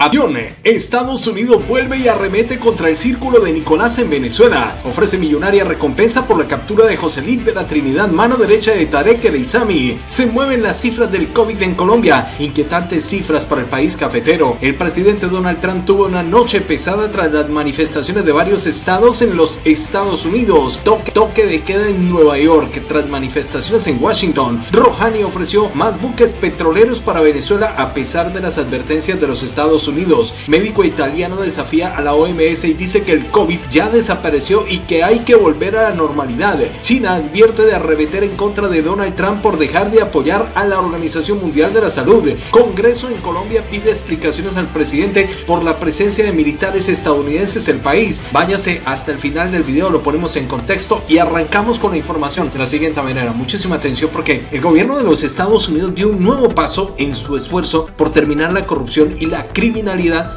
Avión. Estados Unidos vuelve y arremete contra el círculo de Nicolás en Venezuela. Ofrece millonaria recompensa por la captura de José de la Trinidad, mano derecha de Tarek El Aissami. Se mueven las cifras del COVID en Colombia. Inquietantes cifras para el país cafetero. El presidente Donald Trump tuvo una noche pesada tras las manifestaciones de varios estados en los Estados Unidos. Toque de queda en Nueva York tras manifestaciones en Washington. Rouhani ofreció más buques petroleros para Venezuela a pesar de las advertencias de los Estados Unidos. Médico italiano desafía a la OMS y dice que el COVID ya desapareció y que hay que volver a la normalidad. China advierte de arremeter en contra de Donald Trump por dejar de apoyar a la Organización Mundial de la Salud. Congreso en Colombia pide explicaciones al presidente por la presencia de militares estadounidenses en el país. Váyase hasta el final del video, lo ponemos en contexto y arrancamos con la información de la siguiente manera. Muchísima atención porque el gobierno de los Estados Unidos dio un nuevo paso en su esfuerzo por terminar la corrupción y la criminalidad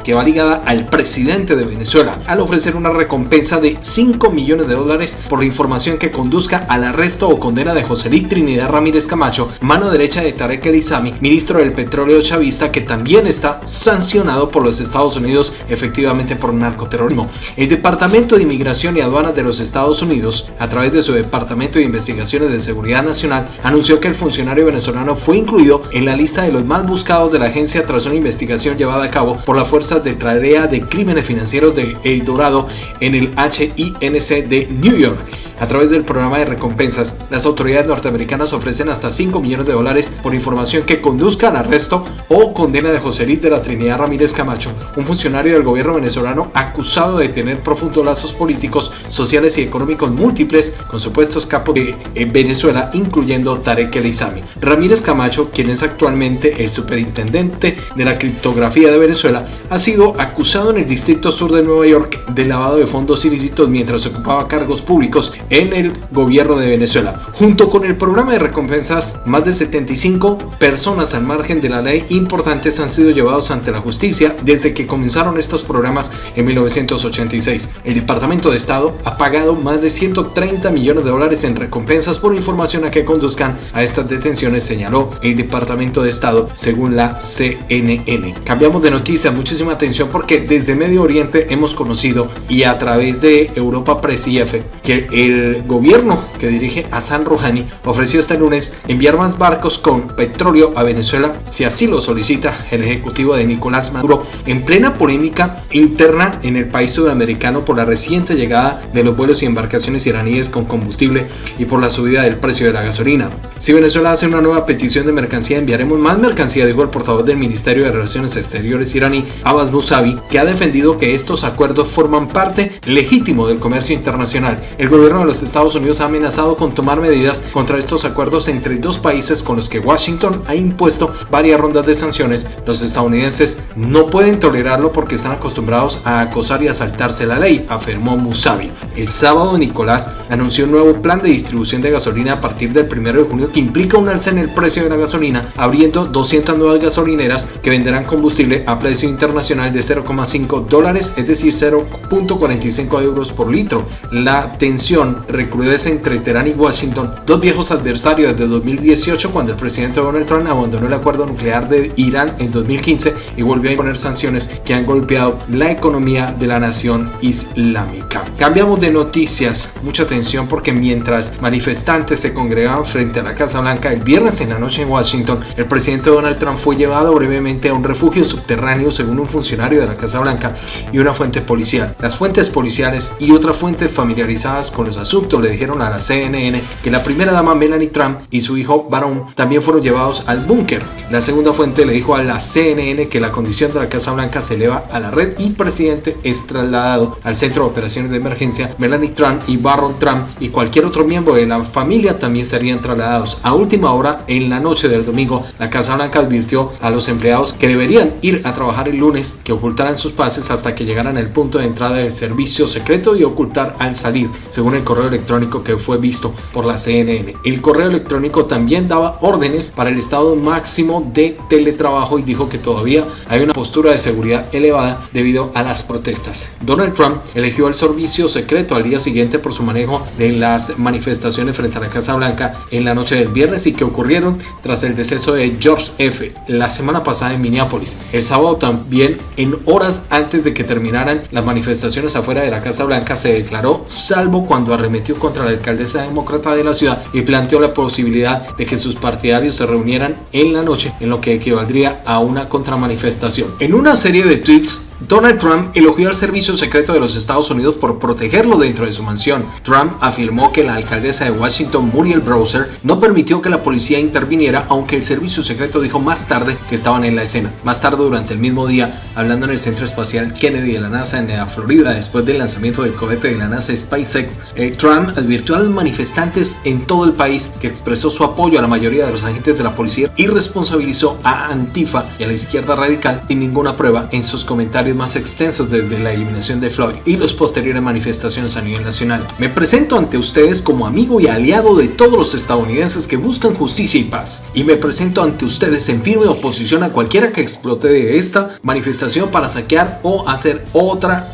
que va ligada al presidente de Venezuela, al ofrecer una recompensa de $5 millones por la información que conduzca al arresto o condena de José Trinidad Ramírez Camacho, mano derecha de Tarek El Aissami, ministro del petróleo chavista, que también está sancionado por los Estados Unidos efectivamente por narcoterrorismo. El Departamento de Inmigración y Aduanas de los Estados Unidos, a través de su Departamento de Investigaciones de Seguridad Nacional, anunció que el funcionario venezolano fue incluido en la lista de los más buscados de la agencia tras una investigación llevada a cabo por la Fuerza de Tarea de Crímenes Financieros de El Dorado en el HINC de New York. A través del programa de recompensas, las autoridades norteamericanas ofrecen hasta $5 millones por información que conduzca al arresto o condena de José de la Trinidad Ramírez Camacho, un funcionario del gobierno venezolano acusado de tener profundos lazos políticos, sociales y económicos múltiples con supuestos capos de Venezuela, incluyendo Tarek El Aissami. Ramírez Camacho, quien es actualmente el superintendente de la criptografía de Venezuela, ha sido acusado en el Distrito Sur de Nueva York de lavado de fondos ilícitos mientras ocupaba cargos públicos en el gobierno de Venezuela. Junto con el programa de recompensas, más de 75 personas al margen de la ley importantes han sido llevados ante la justicia desde que comenzaron estos programas en 1986. El Departamento de Estado ha pagado más de $130 millones en recompensas por información a que conduzcan a estas detenciones, señaló el Departamento de Estado según la CNN. Cambiamos de noticia, muchísima atención porque desde Medio Oriente hemos conocido y a través de Europa Press y EFE que el gobierno que dirige Hassan Rouhani ofreció este lunes enviar más barcos con petróleo a Venezuela si así lo solicita el ejecutivo de Nicolás Maduro, en plena polémica interna en el país sudamericano por la reciente llegada de los vuelos y embarcaciones iraníes con combustible y por la subida del precio de la gasolina. Si Venezuela hace una nueva petición de mercancía, enviaremos más mercancía, dijo el portavoz del Ministerio de Relaciones Exteriores iraní, Abbas Mousavi, que ha defendido que estos acuerdos forman parte legítimo del comercio internacional. El gobierno de los Estados Unidos ha amenazado con tomar medidas contra estos acuerdos entre dos países con los que Washington ha impuesto varias rondas de sanciones. Los estadounidenses no pueden tolerarlo porque están acostumbrados a acosar y a saltarse la ley, afirmó Mousavi. El sábado, Nicolás anunció un nuevo plan de distribución de gasolina a partir del 1 de junio que implica un alza en el precio de la gasolina, abriendo 200 nuevas gasolineras que venderán combustible a precio internacional de $0,5, es decir, 0,45 euros por litro. La tensión recrudece entre Teherán y Washington, dos viejos adversarios desde 2018, cuando el presidente Donald Trump abandonó el acuerdo nuclear de Irán en 2015 y volvió a imponer sanciones que han golpeado la economía de la nación islámica. Cambiamos de noticias, mucha atención porque mientras manifestantes se congregaban frente a la Casa Blanca el viernes en la noche en Washington, el presidente Donald Trump fue llevado brevemente a un refugio subterráneo según un funcionario de la Casa Blanca y una fuente policial. Las fuentes policiales y otras fuentes familiarizadas con los asuntos le dijeron a la CNN que la primera dama Melania Trump y su hijo Barron también fueron llevados al búnker. La segunda fuente le dijo a la CNN que la condición de la Casa Blanca se eleva a la red y el presidente es trasladado al centro de operaciones de emergencia. Melania Trump y Barron Trump y cualquier otro miembro de la familia también serían trasladados. A última hora, en la noche del domingo, la Casa Blanca advirtió a los empleados que deberían ir a trabajar el lunes, que ocultaran sus pases hasta que llegaran al punto de entrada del servicio secreto y ocultar al salir, según el correo correo electrónico que fue visto por la CNN. El correo electrónico también daba órdenes para el estado máximo de teletrabajo y dijo que todavía hay una postura de seguridad elevada debido a las protestas. Donald Trump eligió el servicio secreto al día siguiente por su manejo de las manifestaciones frente a la Casa Blanca en la noche del viernes y que ocurrieron tras el deceso de George F. la semana pasada en Minneapolis. El sábado también, en horas antes de que terminaran las manifestaciones afuera de la Casa Blanca, se declaró salvo cuando arremetió contra la alcaldesa demócrata de la ciudad y planteó la posibilidad de que sus partidarios se reunieran en la noche, en lo que equivaldría a una contramanifestación. En una serie de tweets, Donald Trump elogió al servicio secreto de los Estados Unidos por protegerlo dentro de su mansión. Trump afirmó que la alcaldesa de Washington, Muriel Bowser, no permitió que la policía interviniera, aunque el servicio secreto dijo más tarde que estaban en la escena. Más tarde, durante el mismo día, hablando en el Centro Espacial Kennedy de la NASA en la Florida, después del lanzamiento del cohete de la NASA SpaceX, Trump advirtió a los manifestantes en todo el país que expresó su apoyo a la mayoría de los agentes de la policía y responsabilizó a Antifa y a la izquierda radical sin ninguna prueba en sus comentarios más extensos desde la eliminación de Floyd y las posteriores manifestaciones a nivel nacional. Me presento ante ustedes como amigo y aliado de todos los estadounidenses que buscan justicia y paz, y me presento ante ustedes en firme oposición a cualquiera que explote de esta manifestación para saquear o hacer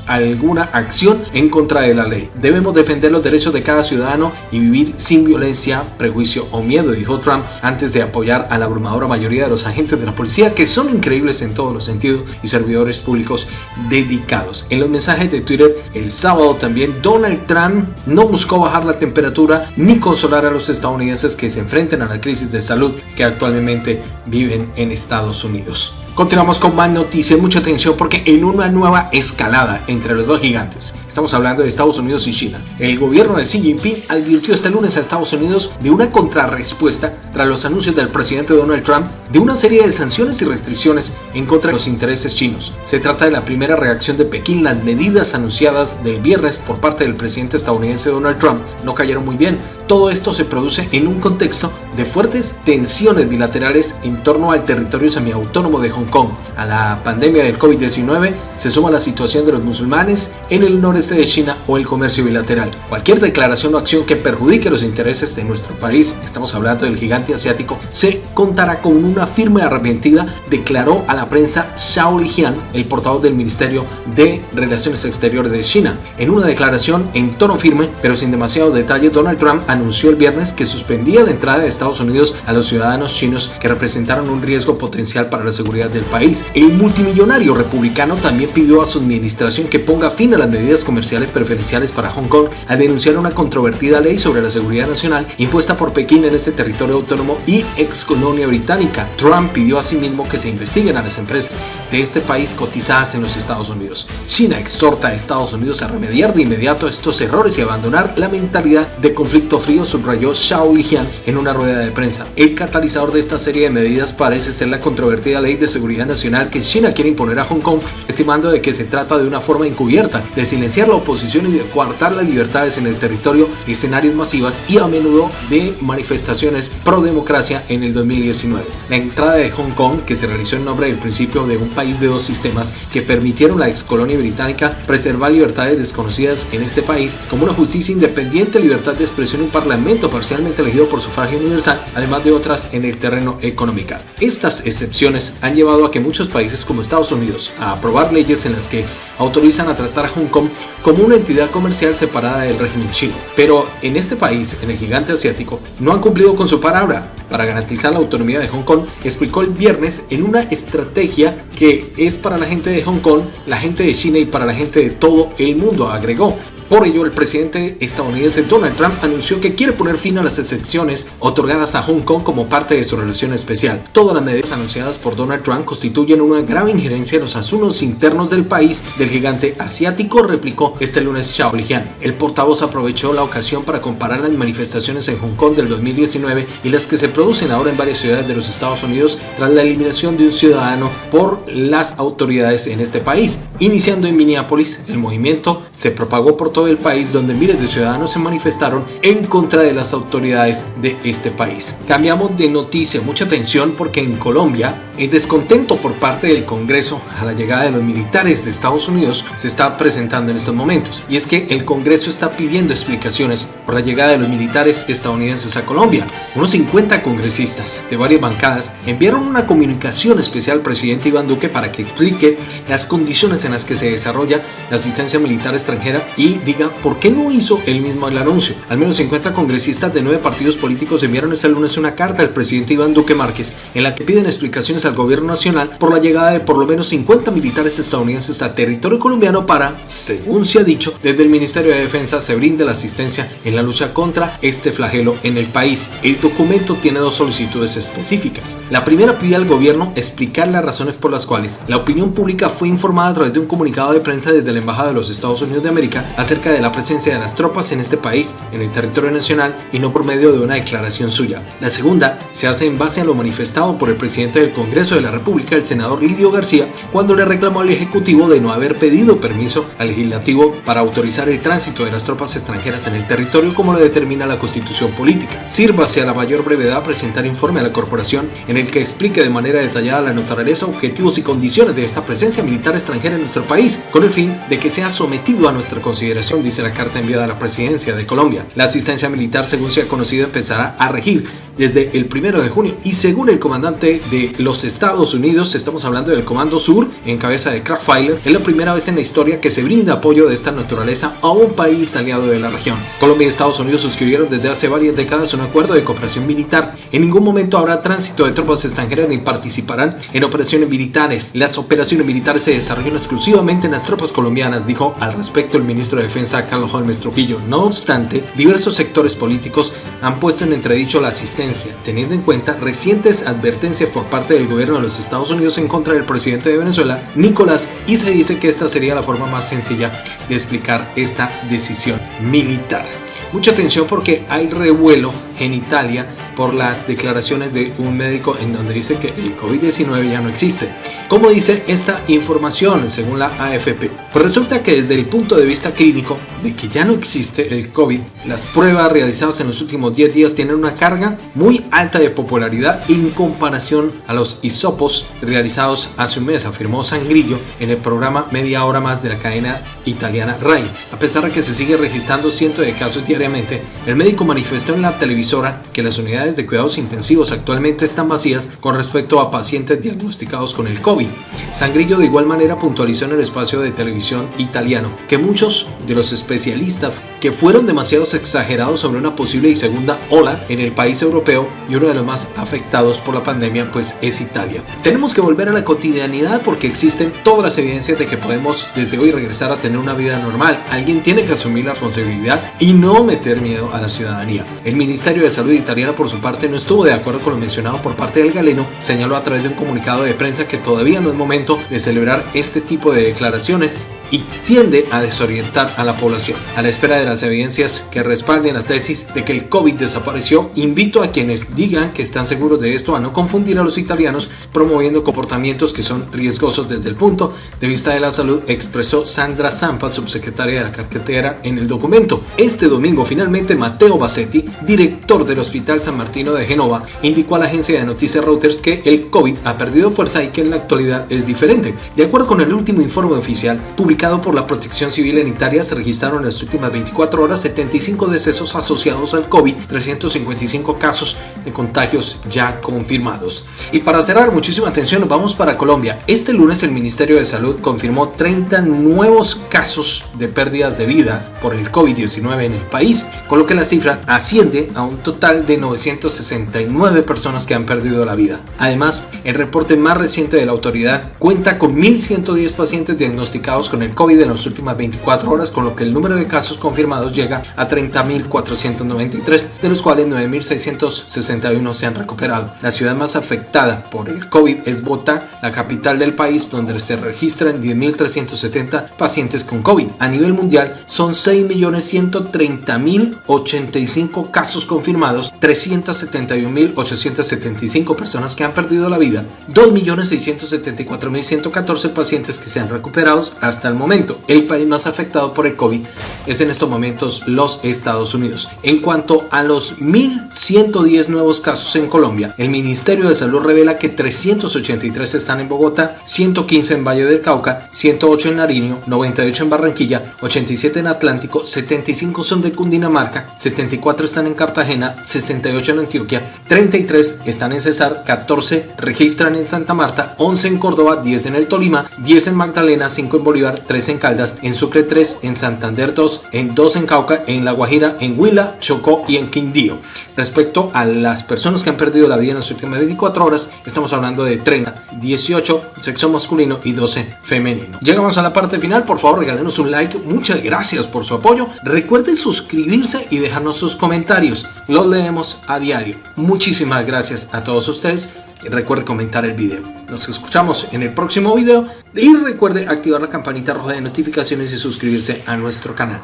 alguna acción en contra de la ley. Debemos defender los derechos de cada ciudadano y vivir sin violencia, prejuicio o miedo, dijo Trump antes de apoyar a la abrumadora mayoría de los agentes de la policía, que son increíbles en todos los sentidos, y servidores públicos dedicados. En los mensajes de Twitter el sábado también, Donald Trump no buscó bajar la temperatura ni consolar a los estadounidenses que se enfrenten a la crisis de salud que actualmente viven en Estados Unidos. Continuamos con más noticias, mucha atención porque en una nueva escalada entre los dos gigantes, estamos hablando de Estados Unidos y China, el gobierno de Xi Jinping advirtió este lunes a Estados Unidos de una contrarrespuesta tras los anuncios del presidente Donald Trump de una serie de sanciones y restricciones en contra de los intereses chinos. Se trata de la primera reacción de Pekín. Las medidas anunciadas del viernes por parte del presidente estadounidense Donald Trump no cayeron muy bien. Todo esto se produce en un contexto de fuertes tensiones bilaterales en torno al territorio semiautónomo de Hong Kong. A la pandemia del COVID-19 se suma la situación de los musulmanes en el noreste de China o el comercio bilateral. Cualquier declaración o acción que perjudique los intereses de nuestro país, estamos hablando del gigante asiático, se contará con una firme arrepentida, declaró a la prensa Zhao Lijian, el portavoz del Ministerio de Relaciones Exteriores de China. En una declaración en tono firme, pero sin demasiado detalle, Donald Trump anunció el viernes que suspendía la entrada de Estados Unidos a los ciudadanos chinos que representaron un riesgo potencial para la seguridad del país. El multimillonario republicano también pidió a su administración que ponga fin a las medidas comerciales preferenciales para Hong Kong al denunciar una controvertida ley sobre la seguridad nacional impuesta por Pekín en este territorio autónomo y ex colonia británica. Trump pidió asimismo que se investiguen a las empresas de este país cotizadas en los Estados Unidos. China exhorta a Estados Unidos a remediar de inmediato estos errores y abandonar la mentalidad de conflicto frío, subrayó Zhao Lijian en una rueda de prensa. El catalizador de esta serie de medidas parece ser la controvertida ley de seguridad nacional que China quiere imponer a Hong Kong, estimando de que se trata de una forma encubierta de silenciar la oposición y de coartar las libertades en el territorio, escenarios masivas y a menudo de manifestaciones pro democracia en el 2019. La entrada de Hong Kong, que se realizó en nombre del principio de un país de dos sistemas que permitieron a la ex colonia británica preservar libertades desconocidas en este país, como una justicia independiente, libertad de expresión y un parlamento parcialmente elegido por sufragio universal, además de otras en el terreno económico. Estas excepciones han llevado a que muchos países como Estados Unidos a aprobar leyes en las que autorizan a tratar a Hong Kong como una entidad comercial separada del régimen chino. Pero en este país, en el gigante asiático, no han cumplido con su palabra para garantizar la autonomía de Hong Kong, explicó el viernes en una estrategia que es para la gente de Hong Kong, la gente de China y para la gente de todo el mundo, agregó. Por ello, el presidente estadounidense Donald Trump anunció que quiere poner fin a las excepciones otorgadas a Hong Kong como parte de su relación especial. Todas las medidas anunciadas por Donald Trump constituyen una grave injerencia en los asuntos internos del país del gigante asiático, replicó este lunes Zhao Lijian. El portavoz aprovechó la ocasión para comparar las manifestaciones en Hong Kong del 2019 y las que se producen ahora en varias ciudades de los Estados Unidos tras la eliminación de un ciudadano por las autoridades en este país. Iniciando en Minneapolis, el movimiento se propagó por todo el país, donde miles de ciudadanos se manifestaron en contra de las autoridades de este país. Cambiamos de noticia, mucha atención porque en Colombia El descontento por parte del Congreso a la llegada de los militares de Estados Unidos se está presentando en estos momentos, y es que el Congreso está pidiendo explicaciones por la llegada de los militares estadounidenses a Colombia. Unos 50 congresistas de varias bancadas enviaron una comunicación especial al presidente Iván Duque para que explique las condiciones en las que se desarrolla la asistencia militar extranjera y diga por qué no hizo él mismo el anuncio. Al menos 50 congresistas de 9 partidos políticos enviaron este lunes una carta al presidente Iván Duque Márquez en la que piden explicaciones al gobierno nacional por la llegada de por lo menos 50 militares estadounidenses a territorio colombiano para, según se ha dicho, desde el Ministerio de Defensa se brinde la asistencia en la lucha contra este flagelo en el país. El documento tiene 2 solicitudes específicas. La primera pide al gobierno explicar las razones por las cuales la opinión pública fue informada a través de un comunicado de prensa desde la Embajada de los Estados Unidos de América acerca de la presencia de las tropas en este país, en el territorio nacional, y no por medio de una declaración suya. La segunda se hace en base a lo manifestado por el presidente del Congreso de la República, el senador Lidio García, cuando le reclamó al Ejecutivo de no haber pedido permiso al Legislativo para autorizar el tránsito de las tropas extranjeras en el territorio como lo determina la Constitución Política. Sírvase a la mayor brevedad presentar informe a la Corporación en el que explique de manera detallada la naturaleza, objetivos y condiciones de esta presencia militar extranjera en nuestro país, con el fin de que sea sometido a nuestra consideración, dice la carta enviada a la Presidencia de Colombia. La asistencia militar, según se ha conocido, empezará a regir desde el 1 de junio y según el comandante de los Estados Unidos, estamos hablando del Comando Sur en cabeza de Craig, es la primera vez en la historia que se brinda apoyo de esta naturaleza a un país aliado de la región. Colombia y Estados Unidos suscribieron desde hace varias décadas un acuerdo de cooperación militar. En ningún momento habrá tránsito de tropas extranjeras ni participarán en operaciones militares. Las operaciones militares se desarrollan exclusivamente en las tropas colombianas, dijo al respecto el ministro de Defensa Carlos Holmes Trujillo. No obstante, diversos sectores políticos han puesto en entredicho la asistencia, teniendo en cuenta recientes advertencias por parte del gobierno de los Estados Unidos en contra del presidente de Venezuela, Nicolás, y se dice que esta sería la forma más sencilla de explicar esta decisión militar. Mucha atención porque hay revuelo en Italia por las declaraciones de un médico en donde dice que el COVID-19 ya no existe. ¿Cómo dice esta información según la AFP? Pues resulta que desde el punto de vista clínico de que ya no existe el COVID, las pruebas realizadas en los últimos 10 días tienen una carga muy alta de popularidad en comparación a los hisopos realizados hace un mes, afirmó Sangrillo en el programa Media Hora Más de la cadena italiana RAI. A pesar de que se sigue registrando cientos de casos diariamente, el médico manifestó en la televisora que las unidades de cuidados intensivos actualmente están vacías con respecto a pacientes diagnosticados con el COVID. Sangrillo de igual manera puntualizó en el espacio de televisión italiano que muchos de los especialistas que fueron demasiado exagerados sobre una posible y segunda ola en el país europeo, y uno de los más afectados por la pandemia pues es Italia. Tenemos que volver a la cotidianidad porque existen todas las evidencias de que podemos desde hoy regresar a tener una vida normal. Alguien tiene que asumir la responsabilidad y no meter miedo a la ciudadanía. El Ministerio de Salud italiano por su parte no estuvo de acuerdo con lo mencionado por parte del galeno. Señaló a través de un comunicado de prensa que todavía no es momento de celebrar este tipo de declaraciones y tiende a desorientar a la población. A la espera de las evidencias que respalden la tesis de que el COVID desapareció, invito a quienes digan que están seguros de esto a no confundir a los italianos promoviendo comportamientos que son riesgosos desde el punto de vista de la salud, expresó Sandra Zampa, subsecretaria de la cartera, en el documento. Este domingo, finalmente, Matteo Bassetti, director del Hospital San Martino de Génova, indicó a la agencia de noticias Reuters que el COVID ha perdido fuerza y que en la actualidad es diferente. De acuerdo con el último informe oficial publicado por la Protección Civil en Italia, se registraron en las últimas 24 horas 75 decesos asociados al COVID, 355 casos de contagios ya confirmados. Y para cerrar, muchísima atención, nos vamos para Colombia. Este lunes el Ministerio de Salud confirmó 30 nuevos casos de pérdidas de vidas por el COVID-19 en el país, con lo que la cifra asciende a un total de 969 personas que han perdido la vida. Además, el reporte más reciente de la autoridad cuenta con 1.110 pacientes diagnosticados con el COVID en las últimas 24 horas, con lo que el número de casos confirmados llega a 30.493, de los cuales 9.661 se han recuperado. La ciudad más afectada por el COVID es Bogotá, la capital del país, donde se registran 10.370 pacientes con COVID. A nivel mundial son 6.130.085 casos confirmados, 371.875 personas que han perdido la vida, 2.674.114 pacientes que se han recuperado hasta el momento. El país más afectado por el COVID es en estos momentos los Estados Unidos. En cuanto a los 1.110 nuevos casos en Colombia, el Ministerio de Salud revela que 383 están en Bogotá, 115 en Valle del Cauca, 108 en Nariño, 98 en Barranquilla, 87 en Atlántico, 75 son de Cundinamarca, 74 están en Cartagena, 68 en Antioquia, 33 están en Cesar, 14 registran en Santa Marta, 11 en Córdoba, 10 en el Tolima, 10 en Magdalena, 5 en Bolívar, 3 en Caldas, en Sucre 3, en Santander 2, en 2 en Cauca, en La Guajira, en Huila, Chocó y en Quindío. Respecto a las personas que han perdido la vida en las últimas 24 horas, estamos hablando de 30, 18 sexo masculino y 12 femenino. Llegamos a la parte final, por favor regálenos un like, muchas gracias por su apoyo, recuerden suscribirse y dejarnos sus comentarios, los leemos a diario. Muchísimas gracias a todos ustedes. Recuerde comentar el video. Nos escuchamos en el próximo video y recuerde activar la campanita roja de notificaciones y suscribirse a nuestro canal.